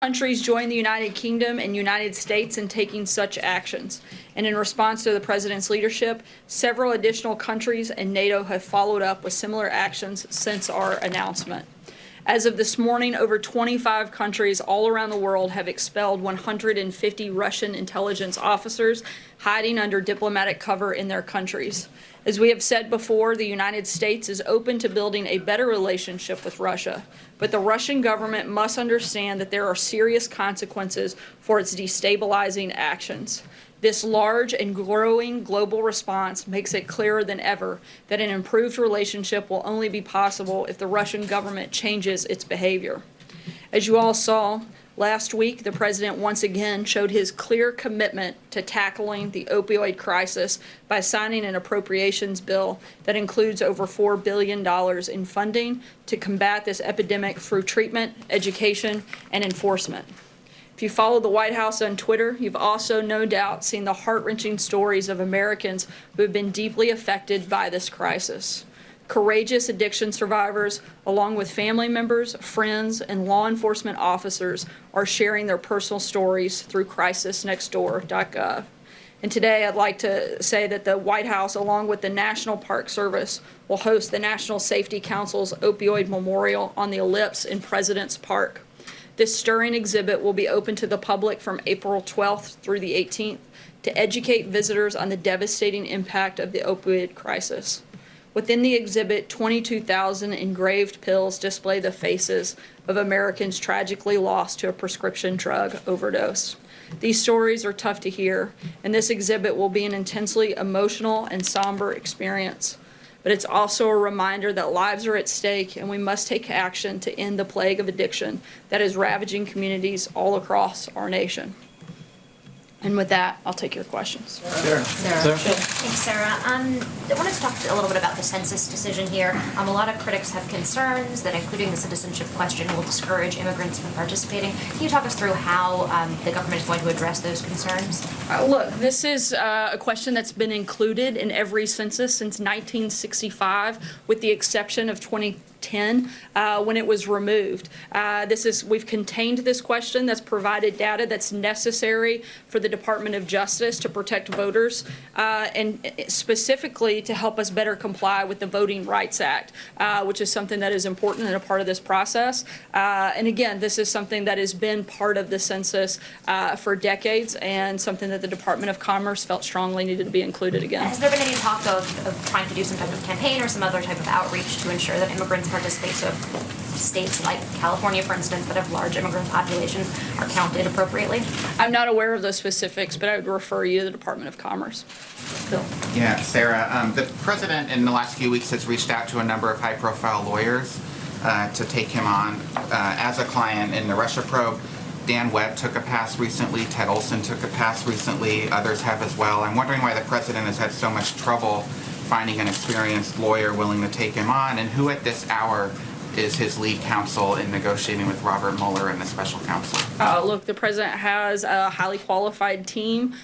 Countries joined the United Kingdom and United States in taking such actions, and in response to the President's leadership, several additional countries and NATO have followed up with similar actions since our announcement. As of this morning, over 25 countries all around the world have expelled 150 Russian intelligence officers hiding under diplomatic cover in their countries. As we have said before, the United States is open to building a better relationship with Russia, but the Russian government must understand that there are serious consequences for its destabilizing actions. This large and growing global response makes it clearer than ever that an improved relationship will only be possible if the Russian government changes its behavior. As you all saw, last week, the President once again showed his clear commitment to tackling the opioid crisis by signing an appropriations bill that includes over $4 billion in funding to combat this epidemic through treatment, education, and enforcement. If you follow the White House on Twitter, you've also no doubt seen the heart-wrenching stories of Americans who have been deeply affected by this crisis. Courageous addiction survivors, along with family members, friends, and law enforcement officers, are sharing their personal stories through crisisnextdoor.gov. And today I'd like to say that the White House, along with the National Park Service, will host the National Safety Council's Opioid Memorial on the Ellipse in President's Park. This stirring exhibit will be open to the public from April 12th through the 18th to educate visitors on the devastating impact of the opioid crisis. Within the exhibit, 22,000 engraved pills display the faces of Americans tragically lost to a prescription drug overdose. These stories are tough to hear, and this exhibit will be an intensely emotional and somber experience. But it's also a reminder that lives are at stake and we must take action to end the plague of addiction that is ravaging communities all across our nation. And with that, I'll take your questions. Sarah. Thanks, Sarah. I wanted to talk a little bit about the census decision here. A lot of critics have concerns that including the citizenship question will discourage immigrants from participating. Can you talk us through how the government is going to address those concerns? Look, this is a question that's been included in every census since 1965, with the exception of 2010 when it was removed. We've contained this question that's provided data that's necessary for the Department of Justice to protect voters and specifically to help us better comply with the Voting Rights Act, which is something that is important and a part of this process. And again, this is something that has been part of the census for decades and something that the Department of Commerce felt strongly needed to be included again. Has there been any talk of trying to do some type of campaign or some other type of outreach to ensure that immigrants participate? So states like California, for instance, that have large immigrant populations are counted appropriately? I'm not aware of those specifics, but I would refer you to the Department of Commerce. Bill. Yeah, Sarah, the president in the last few weeks has reached out to a number of high-profile lawyers to take him on as a client in the Russia probe. Dan Webb took a pass recently, Ted Olson took a pass recently, others have as well. I'm wondering why the president has had so much trouble finding an experienced lawyer willing to take him on, and who at this hour is his lead counsel in negotiating with Robert Mueller and the special counsel? Look, the president has a highly qualified team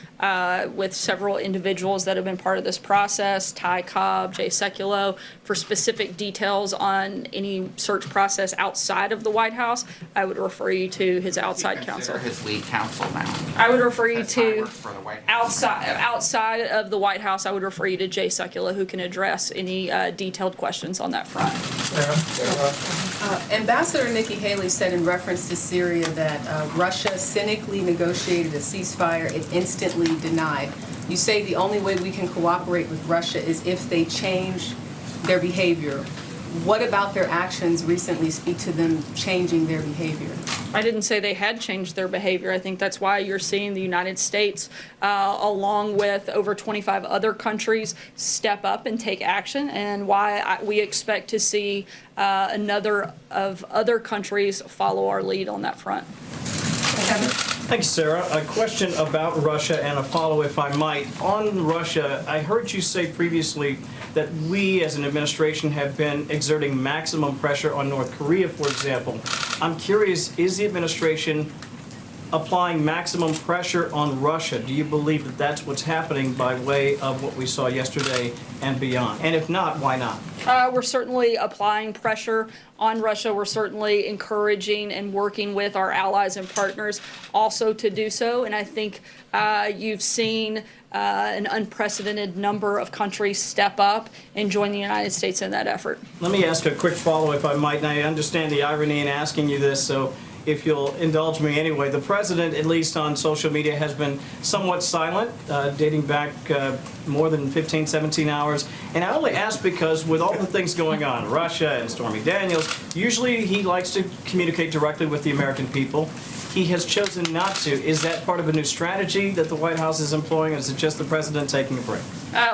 with several individuals that have been part of this process, Ty Cobb, Jay Sekulow. For specific details on any search process outside of the White House, I would refer you to his outside counsel. His lead counsel now. I would refer you to outside of the White House. I would refer you to Jay Sekulow, who can address any detailed questions on that front. Ambassador Nikki Haley said in reference to Syria that Russia cynically negotiated a ceasefire it instantly denied. You say the only way we can cooperate with Russia is if they change their behavior. What about their actions recently speak to them changing their behavior? I didn't say they had changed their behavior. I think that's why you're seeing the United States, along with over 25 other countries, step up and take action, and why we expect to see another of other countries follow our lead on that front. Thanks, Sarah. A question about Russia and a follow, if I might. On Russia, I heard you say previously that we as an administration have been exerting maximum pressure on North Korea, for example. I'm curious, is the administration applying maximum pressure on Russia. Do you believe that that's what's happening by way of what we saw yesterday and beyond? And if not, why not? We're certainly applying pressure on Russia. We're certainly encouraging and working with our allies and partners also to do so. And I think you've seen an unprecedented number of countries step up and join the United States in that effort. Let me ask a quick follow-up, if I might, and I understand the irony in asking you this, so if you'll indulge me anyway. The president, at least on social media, has been somewhat silent, dating back more than 15, 17 hours. And I only ask because with all the things going on, Russia and Stormy Daniels, usually he likes to communicate directly with the American people. He has chosen not to. Is that part of a new strategy that the White House is employing, or is it just the president taking a break?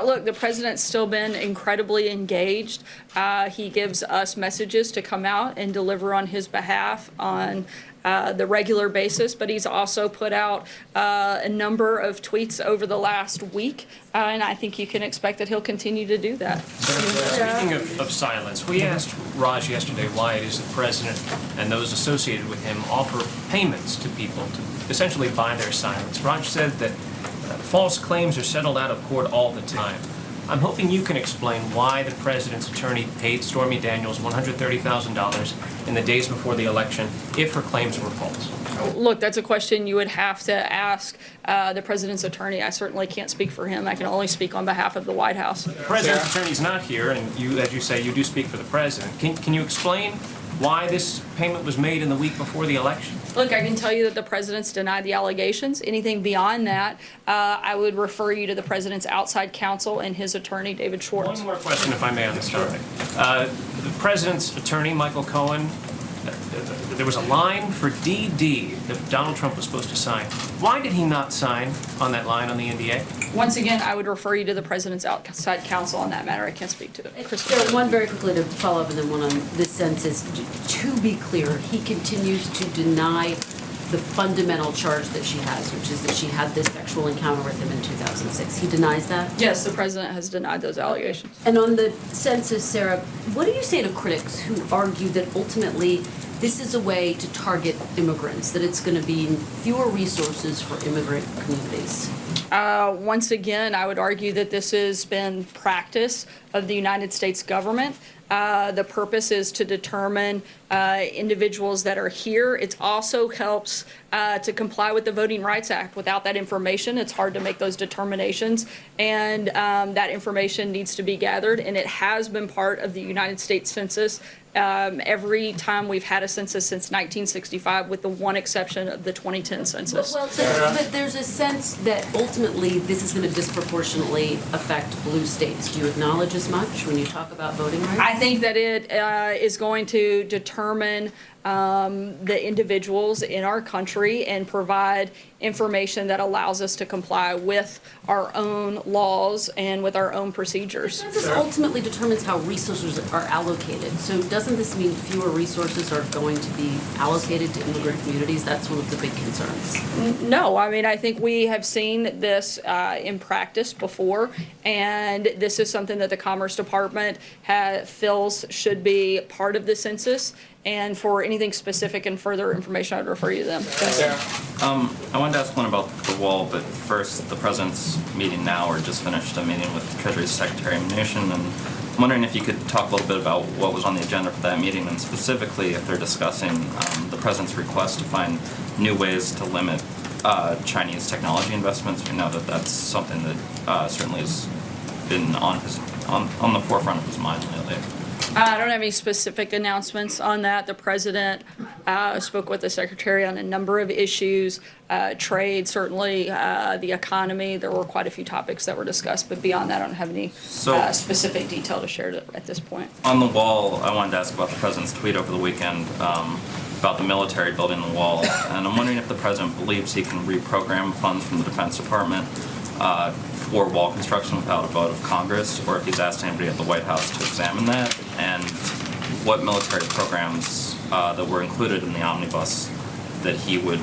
Look, the president's still been incredibly engaged. He gives us messages to come out and deliver on his behalf on the regular basis, but he's also put out a number of tweets over the last week, and I think you can expect that he'll continue to do that. Speaking of silence, we asked Raj yesterday why it is the president and those associated with him offer payments to people to essentially buy their silence. Raj said that false claims are settled out of court all the time. I'm hoping you can explain why the president's attorney paid Stormy Daniels $130,000 in the days before the election if her claims were false. Look, that's a question you would have to ask the president's attorney. I certainly can't speak for him. I can only speak on behalf of the White House. The president's attorney's not here, and you, as you say, you do speak for the president. Can you explain why this payment was made in the week before the election? Look, I can tell you that the president's denied the allegations. Anything beyond that, I would refer you to the president's outside counsel and his attorney, David Schwartz. One more question, if I may, on this topic. The president's attorney, Michael Cohen, there was a line for DD that Donald Trump was supposed to sign. Why did he not sign on that line on the NDA? Once again, I would refer you to the president's outside counsel on that matter. I can't speak to it. Sarah, one very quickly to follow up and then one on this census. To be clear, he continues to deny the fundamental charge that she has, which is that she had this sexual encounter with him in 2006. He denies that? Yes, the president has denied those allegations. And on the census, Sarah, what do you say to critics who argue that ultimately this is a way to target immigrants, that it's going to be fewer resources for immigrant communities? Once again, I would argue that this has been practice of the United States government. The purpose is to determine individuals that are here. It also helps to comply with the Voting Rights Act. Without that information, it's hard to make those determinations, and that information needs to be gathered, and it has been part of the United States Census every time we've had a census since 1965, with the one exception of the 2010 census. Well, but there's a sense that ultimately this is going to disproportionately affect blue states. Do you acknowledge as much when you talk about voting rights? I think that it is going to determine the individuals in our country and provide information that allows us to comply with our own laws and with our own procedures. This ultimately determines how resources are allocated. So doesn't this mean fewer resources are going to be allocated to immigrant communities? That's one of the big concerns. No, I mean, I think we have seen this in practice before, and this is something that the Commerce Department feels should be part of the census. And for anything specific and further information, I'd refer you to them. I wanted to ask one about the wall, but first, the president's meeting now, or just finished a meeting with Treasury Secretary Mnuchin, and I'm wondering if you could talk a little bit about what was on the agenda for that meeting, and specifically if they're discussing the president's request to find new ways to limit Chinese technology investments. We know that that's something that certainly has been on the forefront of his mind lately. I don't have any specific announcements on that. The president spoke with the secretary on a number of issues, trade, certainly the economy. There were quite a few topics that were discussed, but beyond that, I don't have any specific detail to share at this point. On the wall, I wanted to ask about the president's tweet over the weekend about the military building the wall, and I'm wondering if the president believes he can reprogram funds from the Defense Department for wall construction without a vote of Congress, or if he's asked anybody at the White House to examine that, and what military programs that were included in the omnibus that he would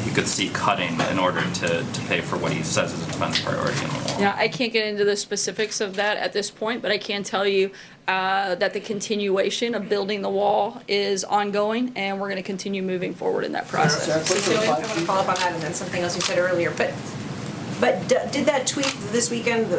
he could see cutting in order to pay for what he says is a defense priority in the wall. Yeah, I can't get into the specifics of that at this point, but I can tell you that the continuation of building the wall is ongoing, and we're going to continue moving forward in that process. I want to follow up on that and then something else you said earlier. But did that tweet this weekend,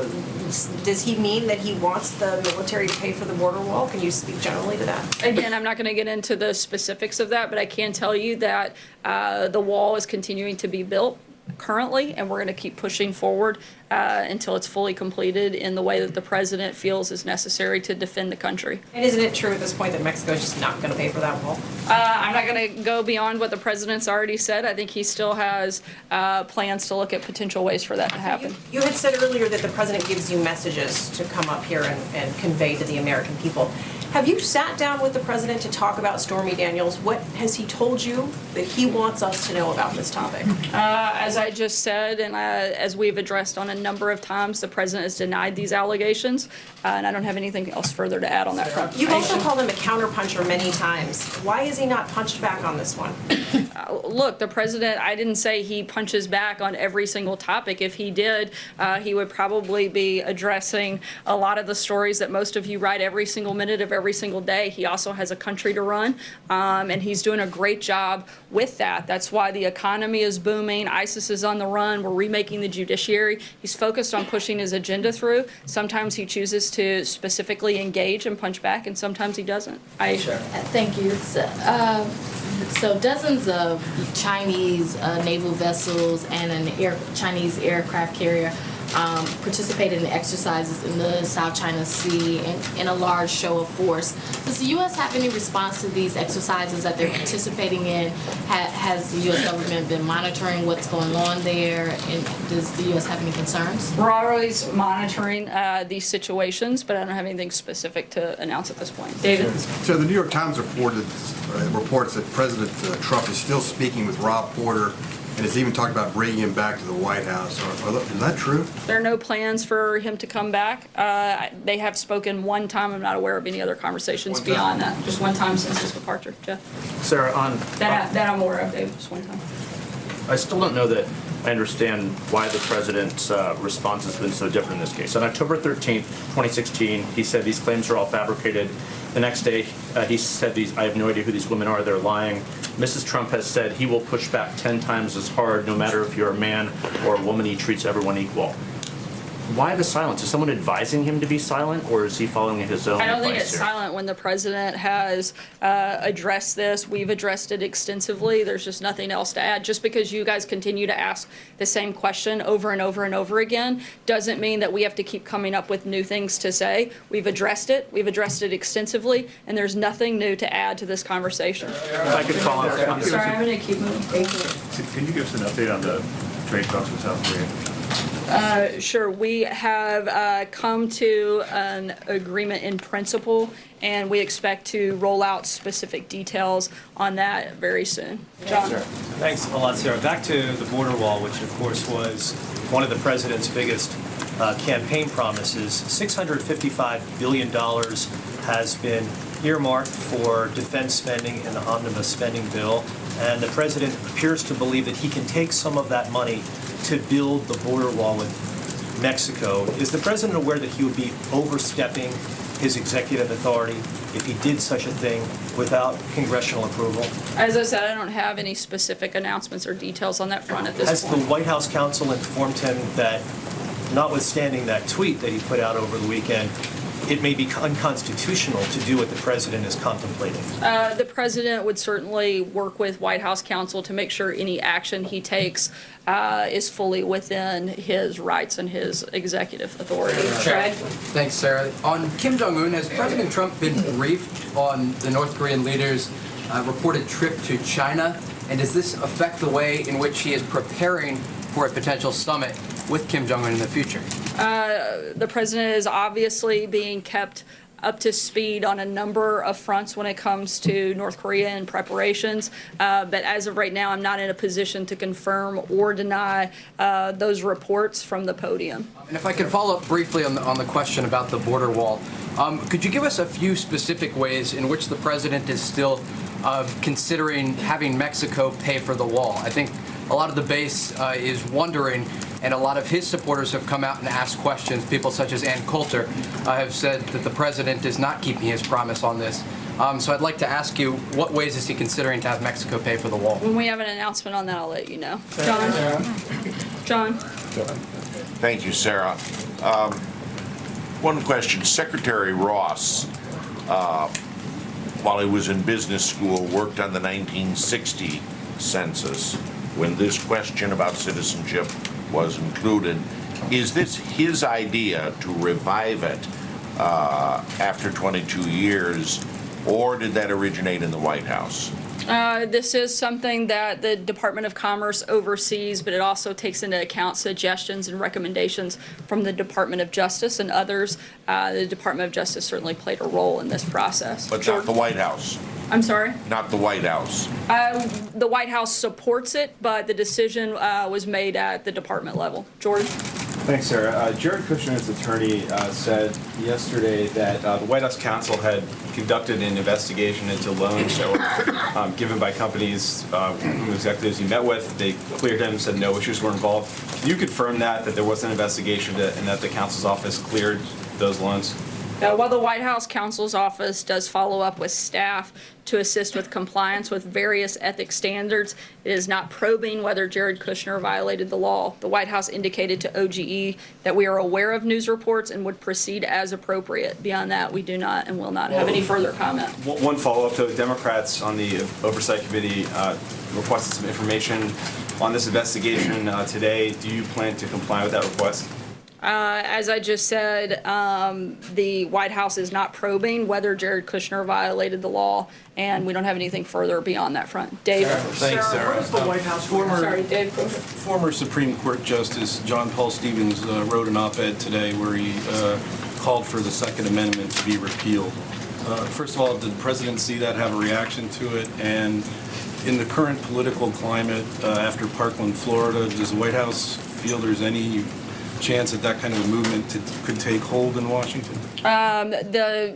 does he mean that he wants the military to pay for the border wall? Can you speak generally to that? Again, I'm not going to get into the specifics of that, but I can tell you that the wall is continuing to be built currently, and we're going to keep pushing forward until it's fully completed in the way that the president feels is necessary to defend the country. And isn't it true at this point that Mexico is just not going to pay for that wall? I'm not going to go beyond what the president's already said. I think he still has plans to look at potential ways for that to happen. You had said earlier that the president gives you messages to come up here and convey to the American people. Have you sat down with the president to talk about Stormy Daniels? What has he told you that he wants us to know about this topic? As I just said, and as we've addressed on a number of times, the president has denied these allegations, and I don't have anything else further to add on that front. You've also called him a counterpuncher many times. Why is he not punched back on this one? Look, the president, I didn't say he punches back on every single topic. If he did, he would probably be addressing a lot of the stories that most of you write every single minute of every single day. He also has a country to run, and he's doing a great job with that. That's why the economy is booming. ISIS is on the run. We're remaking the judiciary. He's focused on pushing his agenda through. Sometimes he chooses to specifically engage and punch back, and sometimes he doesn't. Aisha. Thank you. So dozens of Chinese naval vessels and an Chinese aircraft carrier participated in exercises in the South China Sea in a large show of force. Does the U.S. have any response to these exercises that they're participating in? Has the U.S. government been monitoring what's going on there? And does the U.S. have any concerns? We're always monitoring these situations, but I don't have anything specific to announce at this point. David? So the New York Times reports that President Trump is still speaking with Rob Porter and has even talked about bringing him back to the White House. Is that true? There are no plans for him to come back. They have spoken one time. I'm not aware of any other conversations beyond that. Just one time since his departure. Jeff? Sarah, That I'm aware of, David, just one time. I still don't know that I understand why the president's response has been so different in this case. On October 13th, 2016, he said these claims are all fabricated. The next day, he said I have no idea who these women are, they're lying. Mrs. Trump has said he will push back 10 times as hard, no matter if you're a man or a woman, he treats everyone equal. Why the silence? Is someone advising him to be silent, or is he following his own advice? I don't think it's here? silent when the president has addressed this. We've addressed it extensively. There's just nothing else to add. Just because you guys continue to ask the same question over and over and over again doesn't mean that we have to keep coming up with new things to say. We've addressed it. We've addressed it extensively, and there's nothing new to add to this conversation. If I could follow up. Sorry, I'm going to keep moving. Can you give us an update on the trade talks with South Korea? Sure. We have come to an agreement in principle, and we expect to roll out specific details on that very soon. John? Thanks a lot, Sarah. Back to the border wall, which of course was one of the president's biggest campaign promises. $655 billion has been earmarked for defense spending in the omnibus spending bill, and the president appears to believe that he can take some of that money to build the border wall with Mexico. Is the president aware that he would be overstepping his executive authority if he did such a thing without congressional approval? As I said, I don't have any specific announcements or details on that front at this Has point. the White House counsel informed him that, notwithstanding that tweet that he put out over the weekend, it may be unconstitutional to do what the president is contemplating? The president would certainly work with White House counsel to make sure any action he takes is fully within his rights and his executive authority. Fred? Thanks, Sarah. On Kim Jong-un, has President Trump been briefed on the North Korean leader's reported trip to China? And does this affect the way in which he is preparing for a potential summit with Kim Jong-un in the future? The president is obviously being kept up to speed on a number of fronts when it comes to North Korea and preparations. But as of right now, I'm not in a position to confirm or deny those reports from the podium. And if I could follow up briefly on the question about the border wall, could you give us a few specific ways in which the president is still considering having Mexico pay for the wall? I think a lot of the base is wondering, and a lot of his supporters have come out and asked questions. People such as Ann Coulter have said that the president is not keeping his promise on this. So I'd like to ask you, what ways is he considering to have Mexico pay for the wall? When we have an announcement on that, I'll let you know. John? Thank you, Sarah. One question. Secretary Ross, while he was in business school, worked on the 1960 census when this question about citizenship was included. Is this his idea to revive it after 22 years, or did that originate in the White House? This is something that the Department of Commerce oversees, but it also takes into account suggestions and recommendations from the Department of Justice and others. The Department of Justice certainly played a role in this process. But not the White House. I'm sorry? Not the White House. The White House supports it, but the decision was made at the department level. Jordan? Thanks, Sarah. Jared Kushner's attorney said yesterday that the White House counsel had conducted an investigation into loans that were given by companies whom executives he met with. They cleared him, said no issues were involved. Can you confirm that there was an investigation and that the counsel's office cleared those loans? While the White House counsel's office does follow up with staff to assist with compliance with various ethics standards, it is not probing whether Jared Kushner violated the law. The White House indicated to OGE that we are aware of news reports and would proceed as appropriate. Beyond that, we do not and will not have any further comment. One follow-up, though. Democrats on the Oversight Committee requested some information on this investigation today. Do you plan to comply with that request? As I just said, the White House is not probing whether Jared Kushner violated the law, and we don't have anything further beyond that front. Dave? Thanks, Sarah. What is the White House Sorry, Dave. Former Supreme Court Justice John Paul Stevens wrote an op-ed today where he called for the Second Amendment to be repealed. First of all, did the president see that, have a reaction to it? And in the current political climate after Parkland, Florida, does the White House feel there's any chance that that kind of a movement could take hold in Washington? The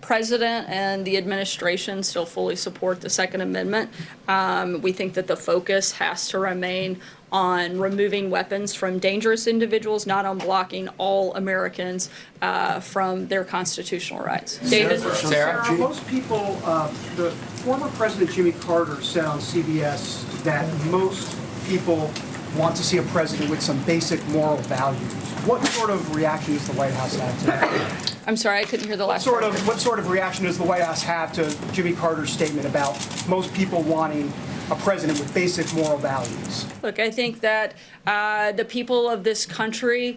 president and the administration still fully support the Second Amendment. We think that the focus has to remain on removing weapons from dangerous individuals, not on blocking all Americans from their constitutional rights. David? Sarah, most people, the former President Jimmy Carter said on CBS that most people want to see a president with some basic moral values. What sort of reaction does the White House have to that? I'm sorry, I couldn't hear the last part. What sort of reaction does the White House have to Jimmy Carter's statement about most people wanting a president with basic moral values? Look, I think that the people of this country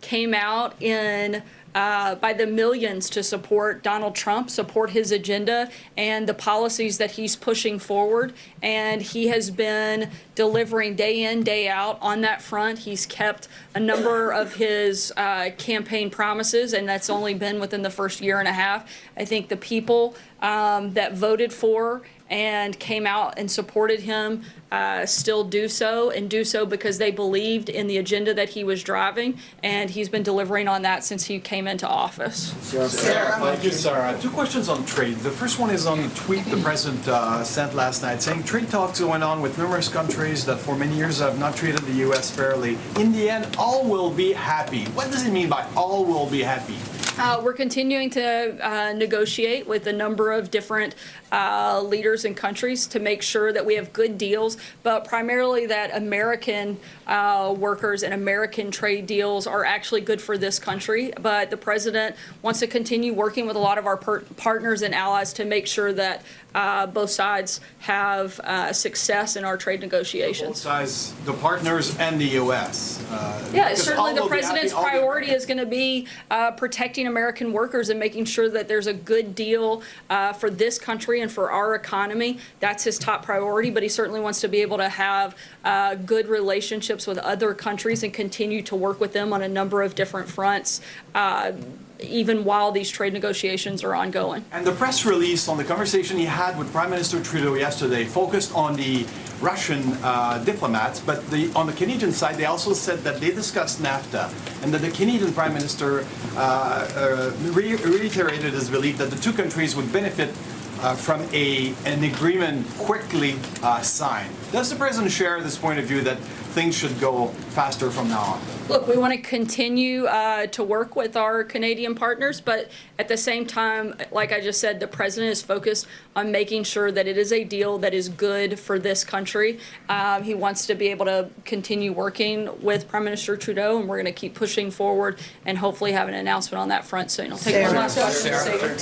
came out in by the millions to support Donald Trump, support his agenda and the policies that he's pushing forward. And he has been delivering day in, day out on that front. He's kept a number of his campaign promises, and that's only been within the first year and a half. I think the people that voted for and came out and supported him still do so, and do so because they believed in the agenda that he was driving, and he's been delivering on that since he came into office. Sarah, thank you, Sarah. Two questions on trade. The first one is on the tweet the president sent last night saying trade talks going on with numerous countries that for many years have not treated the U.S. fairly. In the end, all will be happy. What does it mean by all will be happy? We're continuing to negotiate with a number of different leaders and countries to make sure that we have good deals, but primarily that American workers and American trade deals are actually good for this country. But the president wants to continue working with a lot of our partners and allies to make sure that both sides have success in our trade negotiations. Both sides, the partners and the U.S. Yeah, certainly the president's priority is going to be protecting American workers and making sure that there's a good deal for this country and for our economy. That's his top priority, but he certainly wants to be able to have good relationships with other countries and continue to work with them on a number of different fronts, even while these trade negotiations are ongoing. And the press release on the conversation he had with Prime Minister Trudeau yesterday focused on the Russian diplomats, but on the Canadian side, they also said that they discussed NAFTA and that the Canadian Prime Minister reiterated his belief that the two countries would benefit from an agreement quickly signed. Does the president share this point of view that things should go faster from now on? Look, we want to continue to work with our Canadian partners, but at the same time, like I just said, the president is focused on making sure that it is a deal that is good for this country. He wants to be able to continue working with Prime Minister Trudeau, and we're going to keep pushing forward and hopefully have an announcement on that front soon. I'll take one last question.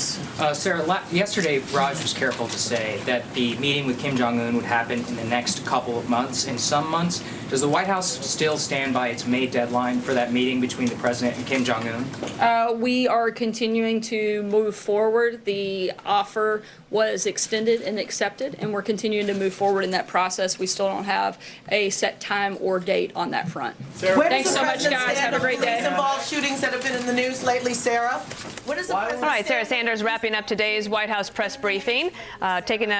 Sarah, yesterday Raj was careful to say that the meeting with Kim Jong-un would happen in the next couple of months. In some months, does the White House still stand by its May deadline for that meeting between the president and Kim Jong-un? We are continuing to move forward. The offer was extended and accepted, and we're continuing to move forward in that process. We still don't have a set time or date on that front. Thanks so much, guys. Have a great day. Police-involved shootings that have been in the news lately, Sarah. What is the president? All right, Sarah Sanders wrapping up today's White House press briefing, taking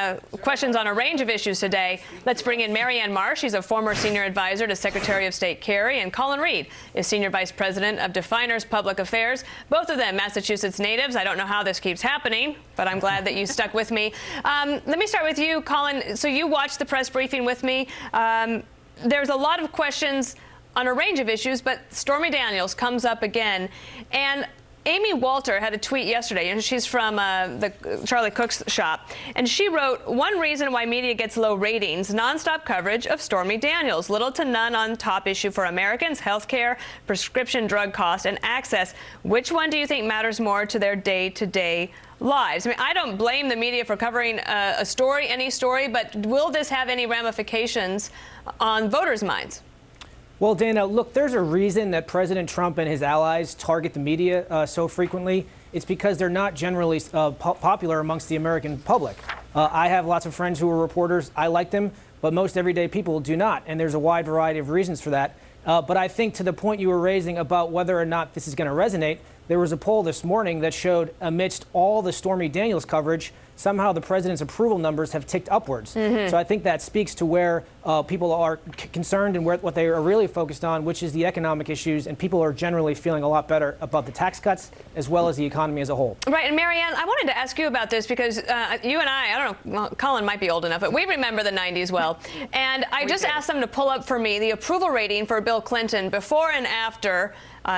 questions on a range of issues today. Let's bring in Marianne Marsh. She's a former senior advisor to Secretary of State Kerry, and Colin Reed is Senior Vice President of Definers Public Affairs. Both of them Massachusetts natives. I don't know how this keeps happening, but I'm glad that you stuck with me. Let me start with you, Colin. So you watched the press briefing with me. There's a lot of questions on a range of issues, but Stormy Daniels comes up again. And Amy Walter had a tweet yesterday, and she's from the Charlie Cook's shop, and she wrote, "One reason why media gets low ratings, nonstop coverage of Stormy Daniels. Little to none on top issue for Americans, healthcare, prescription drug cost, and access. Which one do you think matters more to their day-to-day lives?" I mean, I don't blame the media for covering a story, any story, but will this have any ramifications on voters' minds? Well, Dana, look, there's a reason that President Trump and his allies target the media so frequently. It's because they're not generally popular amongst the American public. I have lots of friends who are reporters. I like them, but most everyday people do not, and there's a wide variety of reasons for that. But I think to the point you were raising about whether or not this is going to resonate, there was a poll this morning that showed amidst all the Stormy Daniels coverage, somehow the president's approval numbers have ticked upwards. So I think that speaks to where people are concerned and what they are really focused on, which is the economic issues, and people are generally feeling a lot better about the tax cuts as well as the economy as a whole. Right, and Marianne, I wanted to ask you about this because you and I don't know, well, Colin might be old enough, but we remember the 90s well. And I just asked them to pull up for me the approval rating for Bill Clinton before and after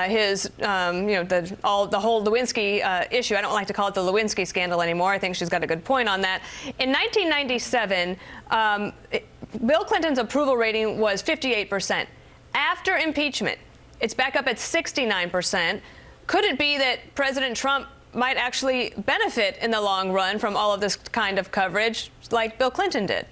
his, the whole Lewinsky issue. I don't like to call it the Lewinsky scandal anymore. I think she's got a good point on that. In 1997, Bill Clinton's approval rating was 58%. After impeachment, it's back up at 69%. Could it be that President Trump might actually benefit in the long run from all of this kind of coverage like Bill Clinton did?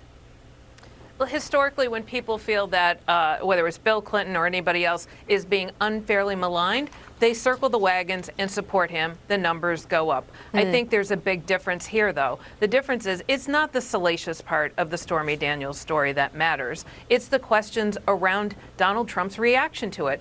Well, historically, when people feel that whether it's Bill Clinton or anybody else is being unfairly maligned, they circle the wagons and support him. The numbers go up. I think there's a big difference here, though. The difference is it's not the salacious part of the Stormy Daniels story that matters. It's the questions around Donald Trump's reaction to it.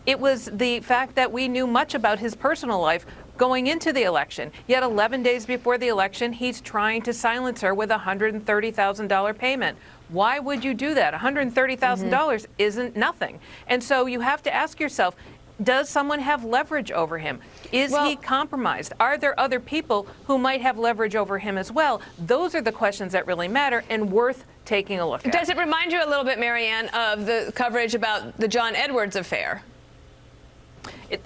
It was the fact that we knew much about his personal life going into the election. Yet 11 days before the election, he's trying to silence her with a $130,000 payment. Why would you do that? $130,000 isn't nothing. And so you have to ask yourself, does someone have leverage over him? Is he compromised? Are there other people who might have leverage over him as well? Those are the questions that really matter and worth taking a look at. Does it remind you a little bit, Marianne, of the coverage about the John Edwards affair?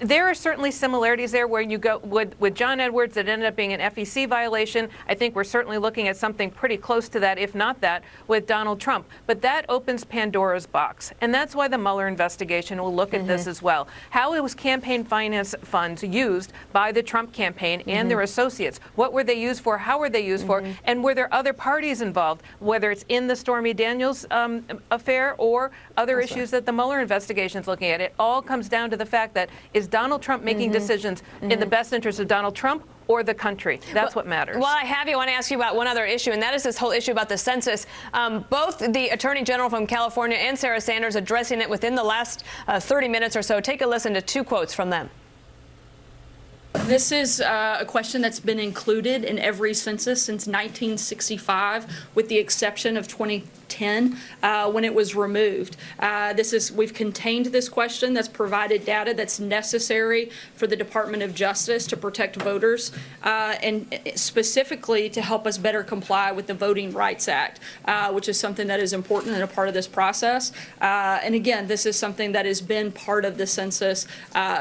There are certainly similarities there where you go with John Edwards, it ended up being an FEC violation. I think we're certainly looking at something pretty close to that, if not that, with Donald Trump. But that opens Pandora's box. And that's why the Mueller investigation will look at this as well. How it was campaign finance funds used by the Trump campaign and their associates? What were they used for? How were they used for? And were there other parties involved, whether it's in the Stormy Daniels affair or other issues that the Mueller investigation is looking at? It all comes down to the fact that is Donald Trump making decisions in the best interest of Donald Trump or the country? That's what matters. Well, I have you. I want to ask you about one other issue, and that is this whole issue about the census. Both the Attorney General from California and Sarah Sanders addressing it within the last 30 minutes or so. Take a listen to two quotes from them. This is a question that's been included in every census since 1965, with the exception of 2010. 2010 when it was removed. We've contained this question that's provided data that's necessary for the Department of Justice to protect voters and specifically to help us better comply with the Voting Rights Act, which is something that is important and a part of this process. And again, this is something that has been part of the census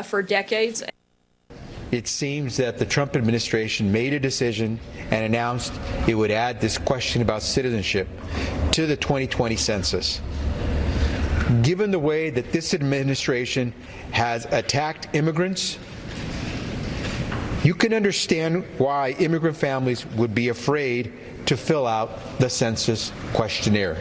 for decades. It seems that the Trump administration made a decision and announced it would add this question about citizenship to the 2020 census. Given the way that this administration has attacked immigrants, you can understand why immigrant families would be afraid to fill out the census questionnaire.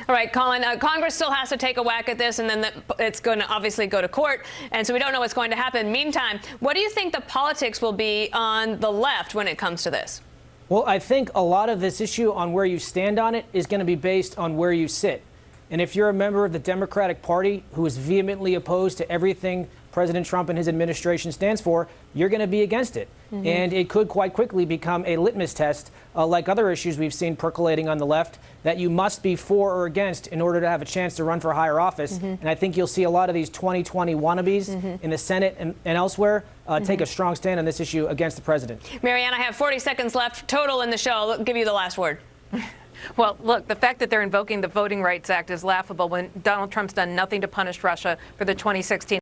All right, Colin, Congress still has to take a whack at this, and then it's going to obviously go to court, and so we don't know what's going to happen. Meantime, what do you think the politics will be on the left when it comes to this? Well, I think a lot of this issue on where you stand on it is going to be based on where you sit. And if you're a member of the Democratic Party who is vehemently opposed to everything President Trump and his administration stands for, you're going to be against it. Mm-hmm. And it could quite quickly become a litmus test, like other issues we've seen percolating on the left, that you must be for or against in order to have a chance to run for higher office. Mm-hmm. And I think you'll see a lot of these 2020 wannabes in the Senate and elsewhere take a strong stand on this issue against the president. Marianne, I have 40 seconds left total in the show. I'll give you the last word. Well, look, the fact that they're invoking the Voting Rights Act is laughable when Donald Trump's done nothing to punish Russia for the 2016